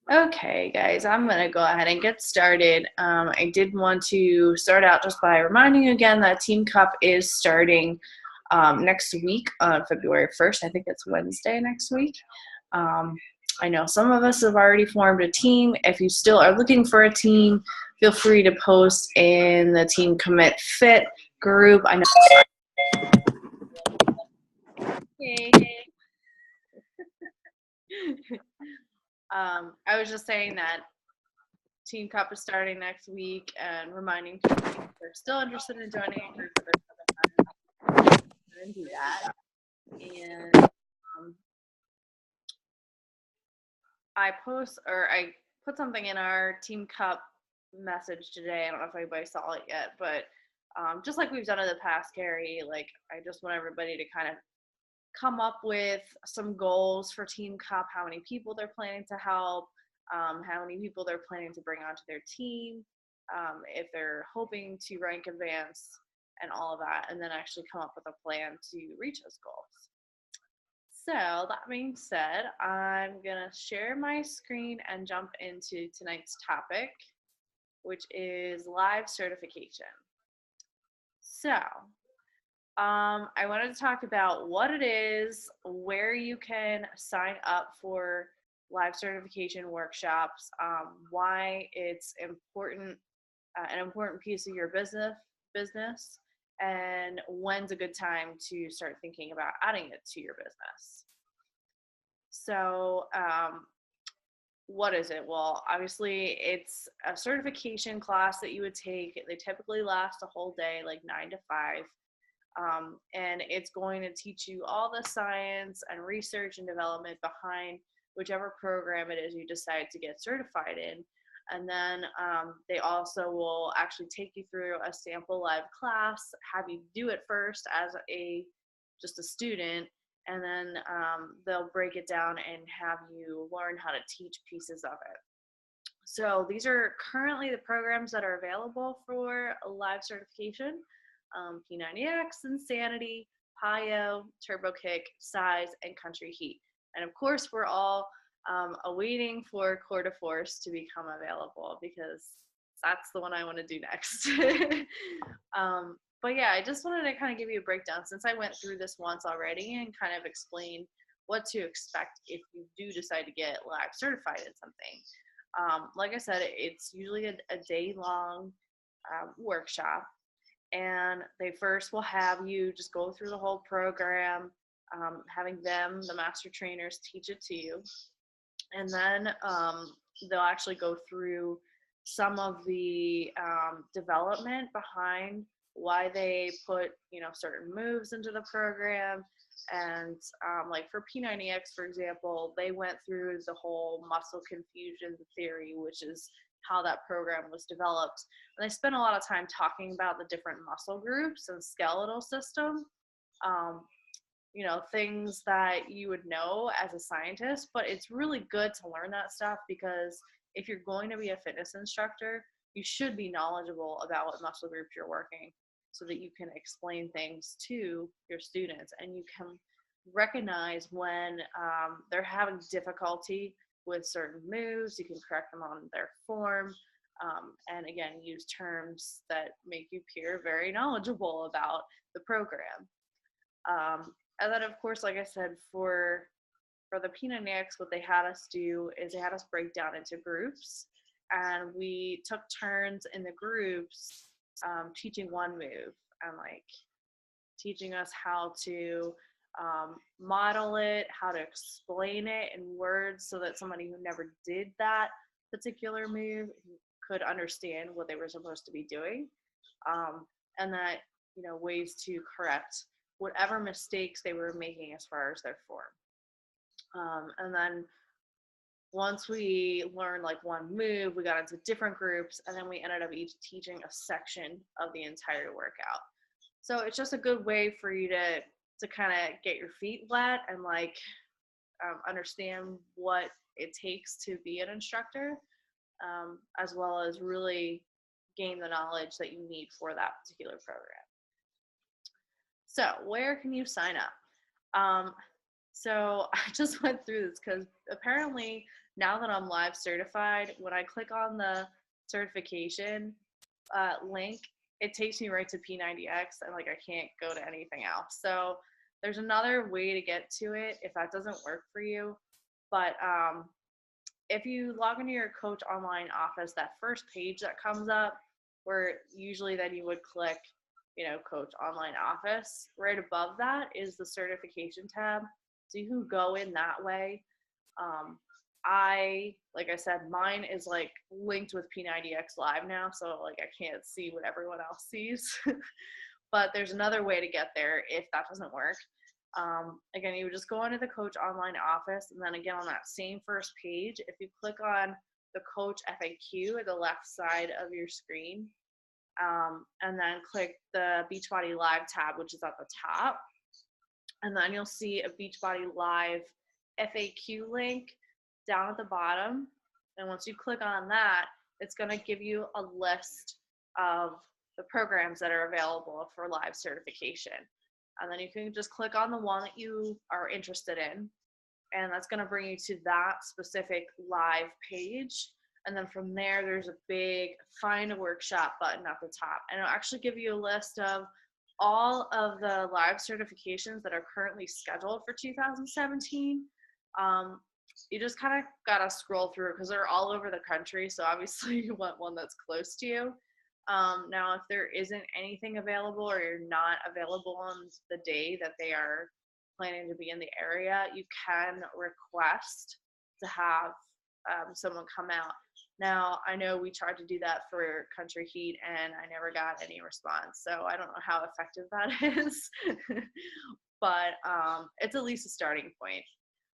Okay, guys, I'm going to go ahead and get started. I did want to start out just by reminding you again that Team Cup is starting next week on February 1st. I think it's Wednesday next week. Um, I know some of us have already formed a team. If you still are looking for a team, feel free to post in the Team Commit Fit group. I know. Okay. I was just saying that Team Cup is starting next week and reminding people if they're still interested in joining a group, and do that. And I put something in our Team Cup message today. I don't know if anybody saw it yet, but just like we've done in the past, Carrie, like I just want everybody to kind of come up with some goals for Team Cup, how many people they're planning to help, how many people they're planning to bring onto their team, if they're hoping to rank advance, and all of that, and then actually come up with a plan to reach those goals. So that being said, I'm gonna share my screen and jump into tonight's topic, which is live certification. So I wanted to talk about what it is, where you can sign up for live certification workshops, why it's important, an important piece of your business, and when's a good time to start thinking about adding it to your business. So, what is it? Well, obviously, it's a certification class that you would take. They typically last a whole day, like 9 to 5. And it's going to teach you all the science and research and development behind whichever program it is you decide to get certified in. And then they also will actually take you through a sample live class, have you do it first as just a student, and then they'll break it down and have you learn how to teach pieces of it. So these are currently the programs that are available for a live certification. P90X, Insanity, PiYo, TurboKick, Size, and Country Heat. And of course, we're all awaiting for Core de Force to become available because that's the one I want to do next. But yeah, I just wanted to kind of give you a breakdown since I went through this once already and kind of explain what to expect if you do decide to get live certified in something. Like I said, it's usually a day-long workshop, and they first will have you just go through the whole program, having them, the master trainers, teach it to you. And then they'll actually go through some of the development behind why they put certain moves into the program. And like for P90X, for example, they went through the whole muscle confusion theory, which is how that program was developed. And they spent a lot of time talking about the different muscle groups and skeletal system. Um, things that you would know as a scientist, but it's really good to learn that stuff because if you're going to be a fitness instructor, you should be knowledgeable about what muscle groups you're working so that you can explain things to your students and you can recognize when they're having difficulty with certain moves. You can correct them on their form, and again, use terms that make you appear very knowledgeable about the program. And then, of course, like I said, for the P90X, what they had us do is they had us break down into groups, and we took turns in the groups teaching one move and like teaching us how to model it, how to explain it in words so that somebody who never did that particular move could understand what they were supposed to be doing, and that ways to correct whatever mistakes they were making as far as their form. And then once we learned like one move, we got into different groups, and then we ended up each teaching a section of the entire workout. So it's just a good way for you to kind of get your feet wet and like understand what it takes to be an instructor, as well as really gain the knowledge that you need for that particular program. So where can you sign up? So I just went through this because apparently now that I'm live certified, when I click on the certification link, it takes me right to P90X, and like I can't go to anything else. So there's another way to get to it if that doesn't work for you. But if you log into your Coach Online Office, that first page that comes up, where usually then you would click, Coach Online Office, right above that is the certification tab. So you can go in that way. Like I said, mine is like linked with P90X Live now, so like I can't see what everyone else sees. But there's another way to get there if that doesn't work. Again, you would just go into the Coach Online Office, and then again on that same first page, if you click on the Coach FAQ at the left side of your screen, and then click the Beachbody Live tab, which is at the top, and then you'll see a Beachbody Live FAQ link down at the bottom. And once you click on that, it's going to give you a list of the programs that are available for live certification. And then you can just click on the one that you are interested in, and that's going to bring you to that specific live page. And then from there, there's a big Find a Workshop button at the top. And it'll actually give you a list of all of the live certifications that are currently scheduled for 2017. You just kind of got to scroll through because they're all over the country. So obviously you want one that's close to you. Now, if there isn't anything available or you're not available on the day that they are planning to be in the area, you can request to have someone come out. Now, I know we tried to do that for Country Heat and I never got any response, so I don't know how effective that is, but it's at least a starting point.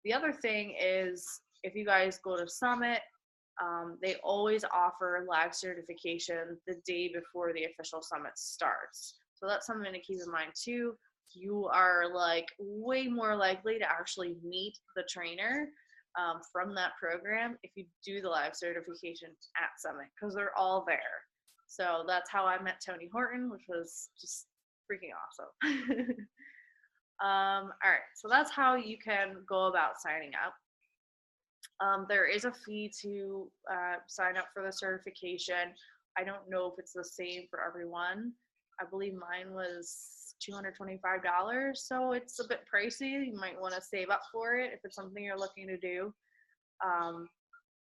The other thing is, if you guys go to Summit, they always offer live certification the day before the official summit starts. So that's something to keep in mind too. You are like way more likely to actually meet the trainer from that program if you do the live certification at Summit, because they're all there. So that's how I met Tony Horton, which was just freaking awesome. All right, so that's how you can go about signing up. There is a fee to sign up for the certification. I don't know if it's the same for everyone. I believe mine was $225, so it's a bit pricey. You might want to save up for it if it's something you're looking to do.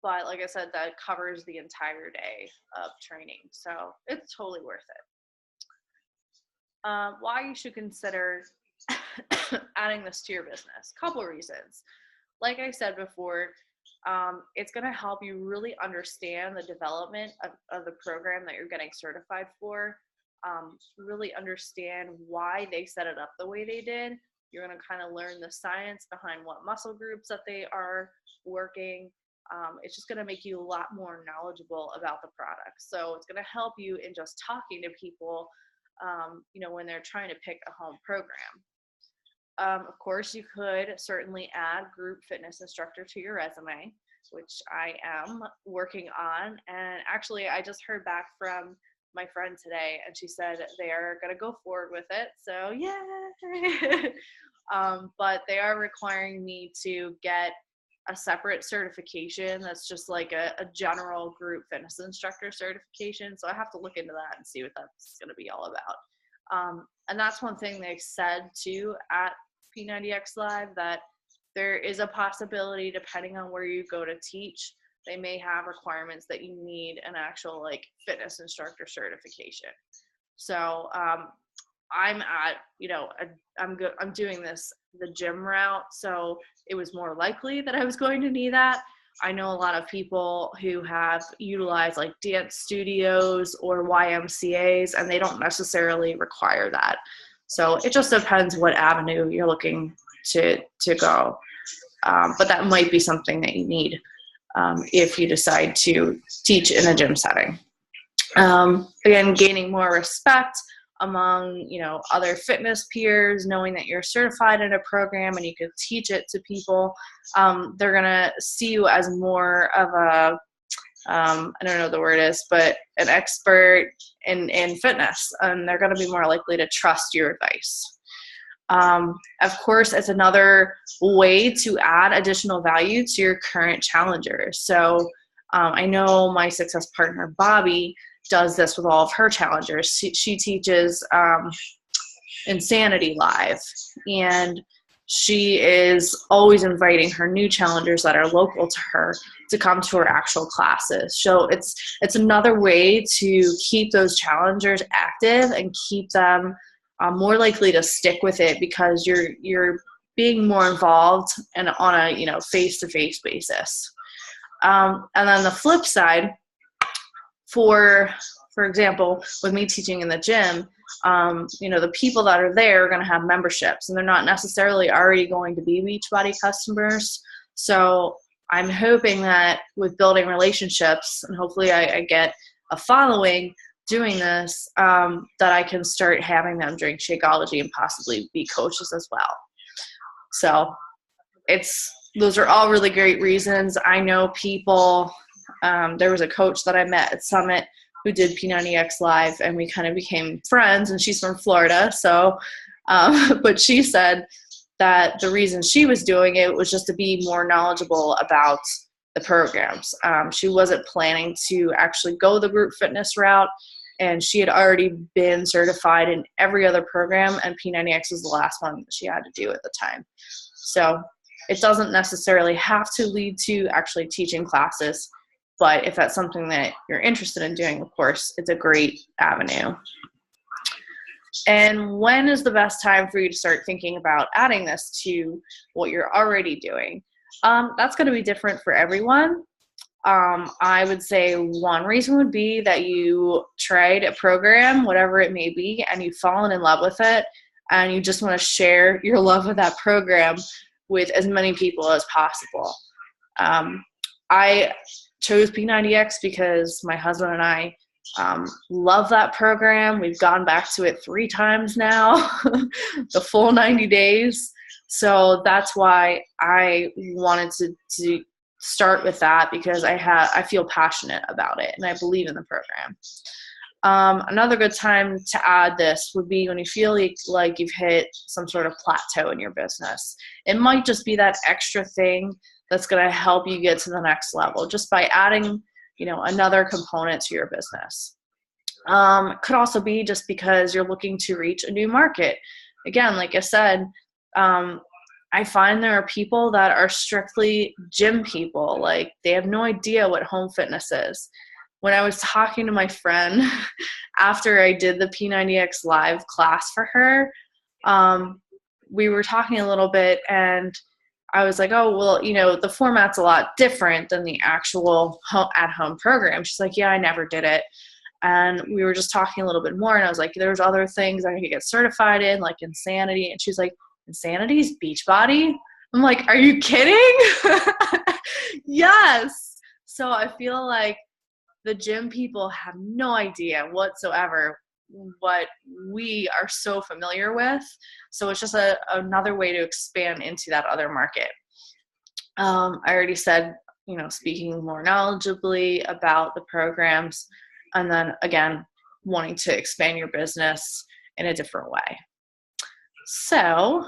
But like I said, that covers the entire day of training, so it's totally worth it. Why you should consider adding this to your business? Couple reasons. Like I said before, it's going to help you really understand the development of the program that you're getting certified for, really understand why they set it up the way they did. You're going to kind of learn the science behind what muscle groups that they are working. It's just going to make you a lot more knowledgeable about the product. So it's going to help you in just talking to people, when they're trying to pick a home program. Of course, you could certainly add group fitness instructor to your resume, which I am working on. And actually, I just heard back from my friend today, and she said they're going to go forward with it. So, yay! But they are requiring me to get a separate certification that's just like a general group fitness instructor certification. So I have to look into that and see what that's going to be all about. And that's one thing they said too at P90X Live, that there is a possibility, depending on where you go to teach, they may have requirements that you need an actual like fitness instructor certification. So I'm at, I'm doing the gym route, so it was more likely that I was going to need that. I know a lot of people who have utilized like dance studios or YMCAs, and they don't necessarily require that. So it just depends what avenue you're looking to go. But that might be something that you need if you decide to teach in a gym setting. Again, gaining more respect among, other fitness peers, knowing that you're certified in a program and you can teach it to people. They're going to see you as more of a, I don't know what the word is, but an expert in fitness, and they're going to be more likely to trust your advice. Of course, it's another way to add additional value to your current challengers. So I know my success partner, Bobby, does this with all of her challengers. She teaches Insanity Live, and she is always inviting her new challengers that are local to her to come to her actual classes. So it's another way to keep those challengers active and keep them more likely to stick with it, because you're being more involved and on a face-to-face basis. And then the flip side, for example, with me teaching in the gym, the people that are there are going to have memberships, and they're not necessarily already going to be Beachbody customers. So I'm hoping that with building relationships, and hopefully I get a following doing this, that I can start having them drink Shakeology and possibly be coaches as well. So those are all really great reasons. I know people, there was a coach that I met at Summit who did P90X Live, and we kind of became friends, and she's from Florida. So, but she said that the reason she was doing it was just to be more knowledgeable about the programs. She wasn't planning to actually go the group fitness route, and she had already been certified in every other program, and P90X was the last one that she had to do at the time. So it doesn't necessarily have to lead to actually teaching classes, but if that's something that you're interested in doing, of course, it's a great avenue. And when is the best time for you to start thinking about adding this to what you're already doing? That's going to be different for everyone. I would say one reason would be that you tried a program, whatever it may be, and you've fallen in love with it, and you just want to share your love of that program with as many people as possible. I chose P90X because my husband and I love that program. We've gone back to it 3 times now, the full 90 days. So that's why I wanted to start with that, because I feel passionate about it and I believe in the program. Another good time to add this would be when you feel like you've hit some sort of plateau in your business. It might just be that extra thing that's going to help you get to the next level just by adding, another component to your business. Could also be just because you're looking to reach a new market. Again, like I said, I find there are people that are strictly gym people. Like, they have no idea what home fitness is. When I was talking to my friend after I did the P90X Live class for her, we were talking a little bit, and I was like, oh, well, the format's a lot different than the actual at-home program. She's like, yeah, I never did it. And we were just talking a little bit more, and I was like, there's other things I could get certified in, like Insanity. And she's like, Insanity's Beachbody? I'm like, are you kidding? Yes. So I feel like the gym people have no idea whatsoever what we are so familiar with. So it's just another way to expand into that other market. I already said, speaking more knowledgeably about the programs, and then again, wanting to expand your business in a different way. So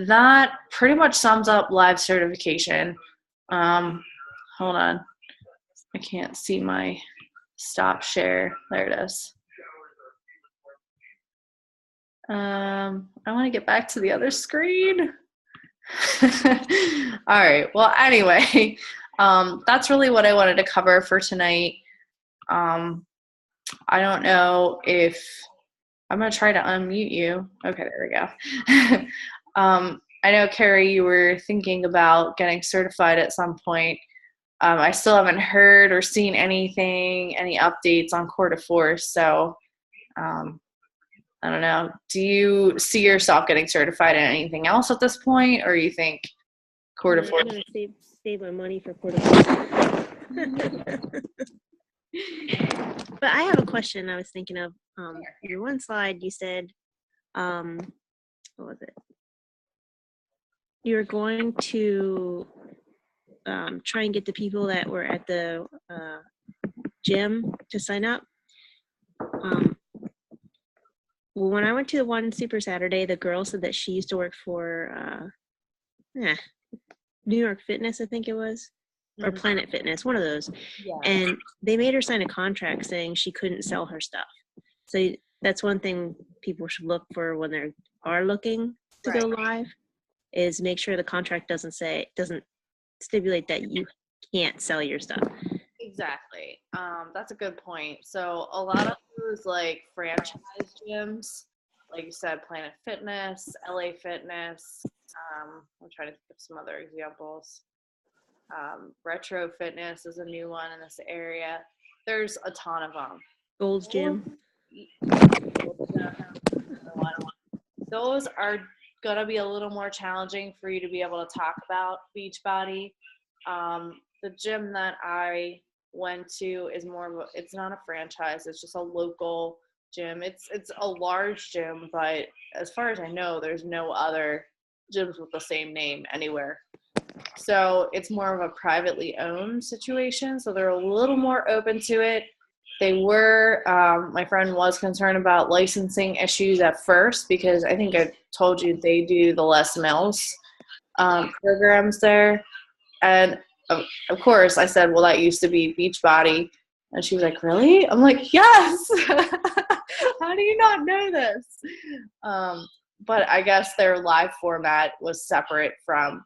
that pretty much sums up live certification. Hold on. I can't see my stop share. There it is. I want to get back to the other screen. All right. Well, anyway, that's really what I wanted to cover for tonight. I don't know if I'm going to try to unmute you. Okay, there we go. I know, Carrie, you were thinking about getting certified at some point. I still haven't heard or seen any updates on Core de Force. So I don't know. Do you see yourself getting certified in anything else at this point, or you think Core de Force? I'm going to save my money for Core de Force. But I have a question I was thinking of. Your one slide, you said, what was it? You were going to try and get the people that were at the gym to sign up. well, when I went to the one Super Saturday, the girl said that she used to work for New York Fitness, I think it was, or Mhm. Planet Fitness, one of those. Yeah. And they made her sign a contract saying she couldn't sell her stuff. So that's one thing people should look for when they are looking to go live, is make sure the contract doesn't stipulate that you can't sell your stuff. Exactly. That's a good point. So a lot of those like franchise gyms, like you said, Planet Fitness, LA Fitness. I'm trying to think of some other examples. Retro Fitness is a new one in this area. There's a ton of them. Gold's Gym. Those are gonna be a little more challenging for you to be able to talk about Beachbody. The gym that I went to is more of it's not a franchise, it's just a local gym. It's a large gym, but as far as I know, there's no other gyms with the same name anywhere. So it's more of a privately owned situation, so they're a little more open to it. They were, my friend was concerned about licensing issues at first, because I think I told you they do the Les Mills programs there. And of course, I said, well, that used to be Beachbody. And she was like, really? I'm like, yes. How do you not know this? But I guess their live format was separate from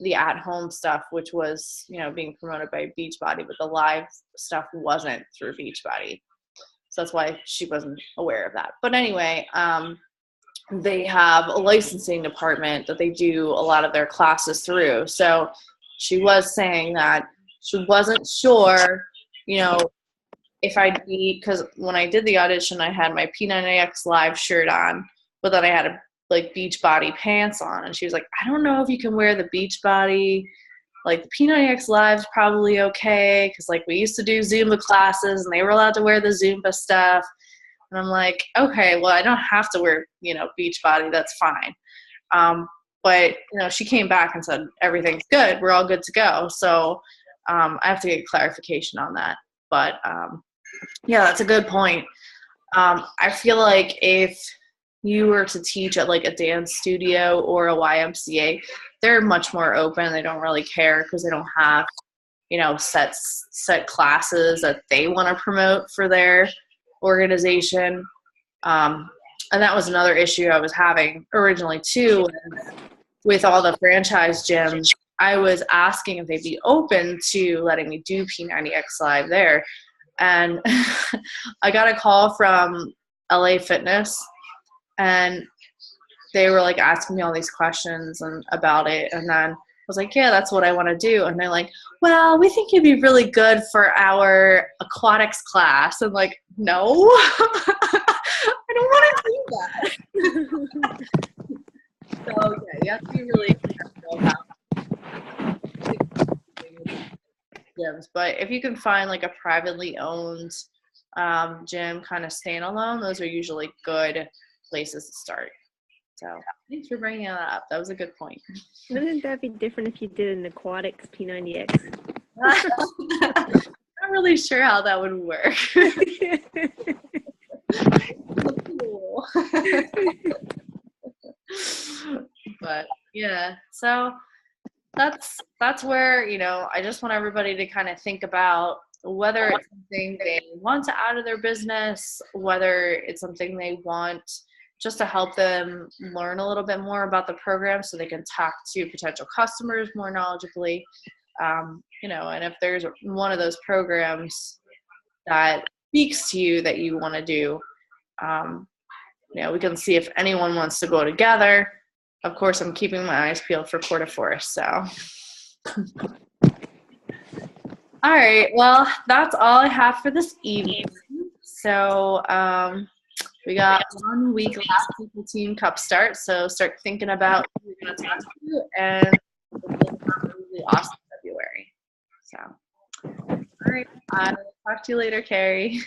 the at-home stuff, which was, being promoted by Beachbody, but the live stuff wasn't through Beachbody. So that's why she wasn't aware of that. But anyway, they have a licensing department that they do a lot of their classes through. So she was saying that she wasn't sure, if I'd be, because when I did the audition, I had my P90X live shirt on, but then I had a Beachbody pants on, and she was like, I don't know if you can wear the Beachbody, the P90X live's probably okay, because we used to do Zumba classes and they were allowed to wear the Zumba stuff. And I'm like, okay, well, I don't have to wear Beachbody, that's fine. But she came back and said everything's good, we're all good to go. So I have to get clarification on that. But yeah, that's a good point. I feel like if you were to teach at a dance studio or a YMCA, they're much more open. They don't really care because they don't have, set classes that they want to promote for their organization. And that was another issue I was having originally too with all the franchise gyms. I was asking if they'd be open to letting me do P90X Live there. And I got a call from LA Fitness, and they were asking me all these questions about it. And then I was like, yeah, that's what I want to do. And they're like, well, we think you'd be really good for our aquatics class. I'm like, no, I don't want to do that. So yeah, you have to be really careful about gyms. But if you can find a privately owned gym kind of standalone, those are usually good places to start. So thanks for bringing that up. That was a good point. Wouldn't that be different if you did an aquatics P90X? Not really sure how that would work. Cool. But yeah, so that's where I just want everybody to kind of think about whether it's something they want to add to their business, whether it's something they want just to help them learn a little bit more about the program so they can talk to potential customers more knowledgeably. And if there's one of those programs that speaks to you that you want to do, we can see if anyone wants to go together. Of course, I'm keeping my eyes peeled for Quarter Forest, so. All right, well, that's all I have for this evening. So we got 1 week left until Team Cup start, so start thinking about who you're going to talk to, and we'll have a really awesome February. So, all right, I'll talk to you later, Carrie.